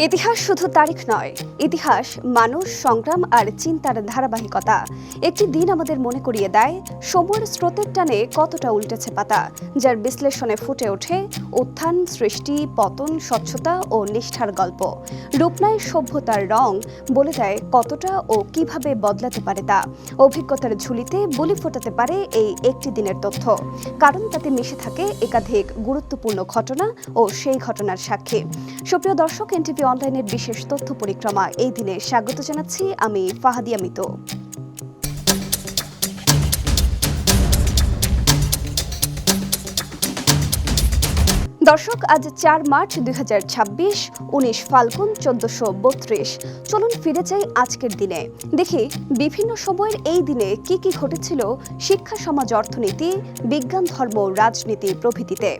ইতিহাস শুধু তারিখ নয়, ইতিহাস মানুষ, সংগ্রাম আর চিন্তার ধারাবাহিকতা। একটি দিন আমাদের মনে করিয়ে দেয় সময়ের স্রোতের টানে কতটা উল্টেছে পাতা, যার বিশ্লেষণে ফুটে ওঠে উত্থান, সৃষ্টি, পতন, স্বচ্ছতা ও নিষ্ঠার গল্প। রূপ নেয় সভ্যতার রং, বলে দেয় কতটা ও কিভাবে বদলাতে পারে তা। অভিজ্ঞতার ঝুলিতে বুলি ফোটাতে পারে এই একটি দিনের তথ্য, কারণ তাতে মিশে থাকে একাধিক গুরুত্বপূর্ণ ঘটনা ও সেই ঘটনার সাক্ষী। সুপ্রিয় দর্শক, এনটিভি অনলাইনের বিশেষ তথ্য পরিক্রমা এই দিনে স্বাগত জানাচ্ছি আমি ফাহাদিয়া মিতু। দর্শক, আজ ৪ মার্চ ২০২৬, ১৯ ফাল্গুন ১৪৩২। চলুন ফিরে যাই আজকের দিনে, দেখি বিভিন্ন সময়ের এই দিনে কি কি ঘটেছিল শিক্ষা, সমাজ, অর্থনীতি, বিজ্ঞান, ধর্ম, রাজনীতি প্রভৃতিতে।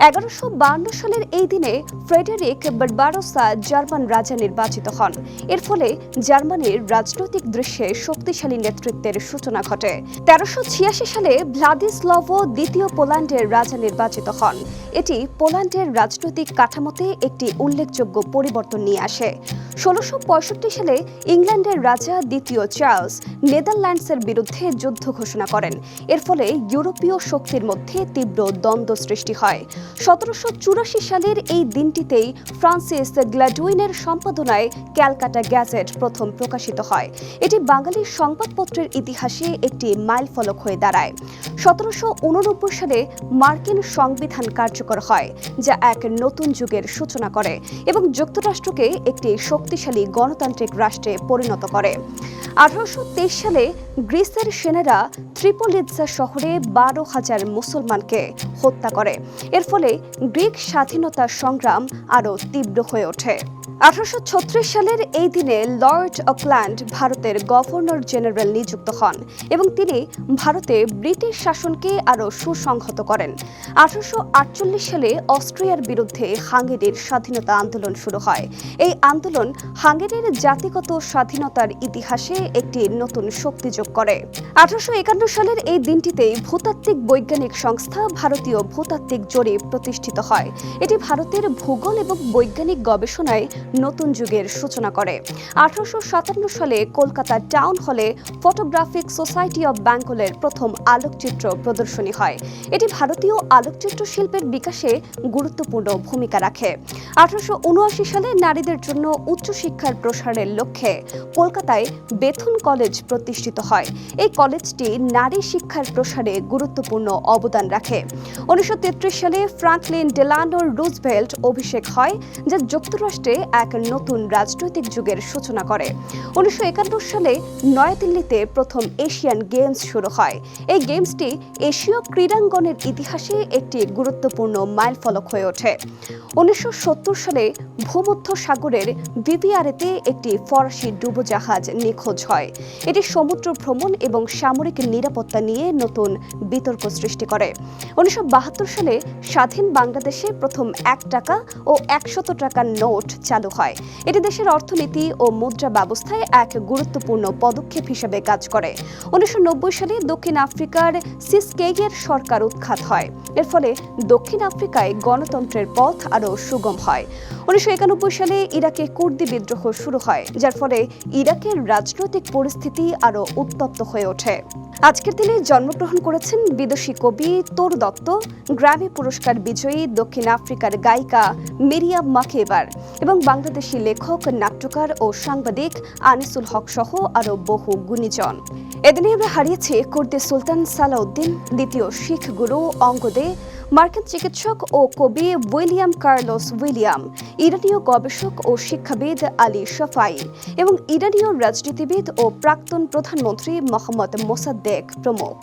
১১৫২ সালের এই দিনে ফ্রেডেরিক বারবারোসা জার্মান রাজা নির্বাচিত হন। এর ফলে জার্মানির রাজনৈতিক দৃশ্যে শক্তিশালী নেতৃত্বের সূচনা ঘটে। ১৩৮৬ সালে ভ্লাদিস্লাভো দ্বিতীয় পোল্যান্ডের রাজা নির্বাচিত হন। এটি পোল্যান্ডের রাজনৈতিক কাঠামোতে একটি উল্লেখযোগ্য পরিবর্তন নিয়ে আসে। ১৬৬৫ সালে ইংল্যান্ডের রাজা দ্বিতীয় চার্লস নেদারল্যান্ডসের বিরুদ্ধে যুদ্ধ ঘোষণা করেন। এর ফলে ইউরোপীয় শক্তির মধ্যে তীব্র দ্বন্দ্ব সৃষ্টি হয়। ১৭৮৪ সালের এই দিনটিতেই ফ্রান্সিস গ্ল্যাডউইনের সম্পাদনায় ক্যালকাটা গ্যাজেট প্রথম প্রকাশিত হয়। এটি বাঙালি সংবাদপত্রের ইতিহাসে একটি মাইলফলক হয়ে দাঁড়ায়। ১৭৮৯ সালে মার্কিন সংবিধান কার্যকর হয়, যা এক নতুন যুগের সূচনা করে এবং যুক্তরাষ্ট্রকে একটি শক্তিশালী গণতান্ত্রিক রাষ্ট্রে পরিণত করে। ১৮২৩ সালে গ্রিসের সেনারা ত্রিপোলিৎসা শহরে ১২,০০০ মুসলমানকে হত্যা করে। এর ফলে গ্রিক স্বাধীনতা সংগ্রাম আরও তীব্র হয়ে ওঠে। ১৮৩৬ সালের এই দিনে লর্ড অকল্যান্ড ভারতের গভর্নর জেনারেল নিযুক্ত হন এবং তিনি ভারতে ব্রিটিশ শাসনকে আরও সুসংহত করেন। ১৮৪৮ সালে অস্ট্রিয়ার বিরুদ্ধে হাঙ্গেরির স্বাধীনতা আন্দোলন শুরু হয়। এই আন্দোলন হাঙ্গেরির জাতিগত স্বাধীনতার ইতিহাসে একটি নতুন শক্তি যোগ করে। ১৮৫১ সালের এই দিনটিতেই ভূতাত্ত্বিক বৈজ্ঞানিক সংস্থা ভারতীয় ভূতাত্ত্বিক জরিপ প্রতিষ্ঠিত হয়। এটি ভারতের ভূগোল এবং বৈজ্ঞানিক গবেষণায় নতুন যুগের সূচনা করে। ১৮৫৭ সালে কলকাতা টাউন হলে ফটোগ্রাফিক সোসাইটি অব বেঙ্গলের প্রথম আলোকচিত্র প্রদর্শনী হয়। এটি ভারতীয় আলোকচিত্র শিল্পের বিকাশে গুরুত্বপূর্ণ ভূমিকা রাখে। ১৮৭৯ সালে নারীদের জন্য উচ্চশিক্ষার প্রসারের লক্ষ্যে কলকাতায় বেথুন কলেজ প্রতিষ্ঠিত হয়। এই কলেজটি নারী শিক্ষার প্রসারে গুরুত্বপূর্ণ অবদান রাখে। ১৯৩৩ সালে ফ্রাঙ্কলিন ডেলানো রুজভেল্ট অভিষেক হয়, যা যুক্তরাষ্ট্রে এক নতুন রাজনৈতিক যুগের সূচনা করে। ১৯৫১ সালে নয়াদিল্লিতে প্রথম এশিয়ান গেমস শুরু হয়। এই গেমসটি এশীয় ক্রীড়াঙ্গনের ইতিহাসে একটি গুরুত্বপূর্ণ মাইলফলক হয়ে ওঠে। ১৯৭০ সালে ভূমধ্য সাগরের ভিভিয়ারেতে একটি ফরাসি ডুবোজাহাজ নিখোঁজ হয়। এটি সমুদ্র ভ্রমণ এবং সামরিক নিরাপত্তা নিয়ে নতুন বিতর্ক সৃষ্টি করে। ১৯৭২ সালে স্বাধীন বাংলাদেশে প্রথম ১ টাকা ও ১০০ টাকার নোট চালু হয়। এটি দেশের অর্থনীতি ও মুদ্রা ব্যবস্থায় এক গুরুত্বপূর্ণ পদক্ষেপ হিসেবে কাজ করে। ১৯৯০ সালে দক্ষিণ আফ্রিকার সিসকেইয়ের সরকার উৎখাত হয়। এর ফলে দক্ষিণ আফ্রিকায় গণতন্ত্রের পথ আরও সুগম হয়। ১৯৯১ সালে ইরাকে কুর্দি বিদ্রোহ শুরু হয়, যার ফলে ইরাকের রাজনৈতিক পরিস্থিতি আরও উত্তপ্ত হয়ে ওঠে। আজকের দিনে জন্মগ্রহণ করেছেন বিদেশি কবি তরু দত্ত, গ্র্যামি পুরস্কার বিজয়ী দক্ষিণ আফ্রিকার গায়িকা মিরিয়াম মাকেবার এবং বাংলাদেশি লেখক, নাট্যকার ও সাংবাদিক আনিসুল হক সহ আরও বহু গুণীজন। এদিনে আমরা হারিয়েছি কুর্দি সুলতান সালাউদ্দিন, দ্বিতীয় শিখ গুরু অঙ্গদে, মার্কিন চিকিৎসক ও কবি উইলিয়াম কার্লোস উইলিয়াম, ইরানীয় গবেষক ও শিক্ষাবিদ আলী শাফাই এবং ইরানীয় রাজনীতিবিদ ও প্রাক্তন প্রধানমন্ত্রী মোহাম্মদ মোসাদ্দেক প্রমুখ।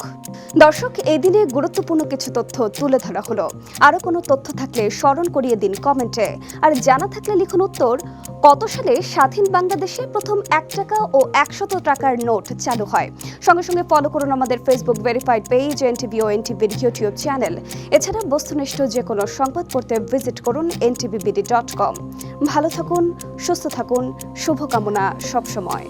দর্শক, এই দিনে গুরুত্বপূর্ণ কিছু তথ্য তুলে ধরা হলো। আরও কোনো তথ্য থাকলে স্মরণ করিয়ে দিন কমেন্টে, আর জানা থাকলে লিখুন উত্তর, কত সালে স্বাধীন বাংলাদেশে প্রথম ১ টাকা ও ১০০ টাকার নোট চালু হয়। সঙ্গে সঙ্গে ফলো করুন আমাদের ফেসবুক ভেরিফাইড পেজ এনটিভি ও এনটিভির ইউটিউব চ্যানেল। এছাড়া বস্তুনিষ্ঠ যে কোনো সংবাদ পড়তে ভিজিট করুন ntvbd.com। ভালো থাকুন, সুস্থ থাকুন, শুভকামনা সবসময়।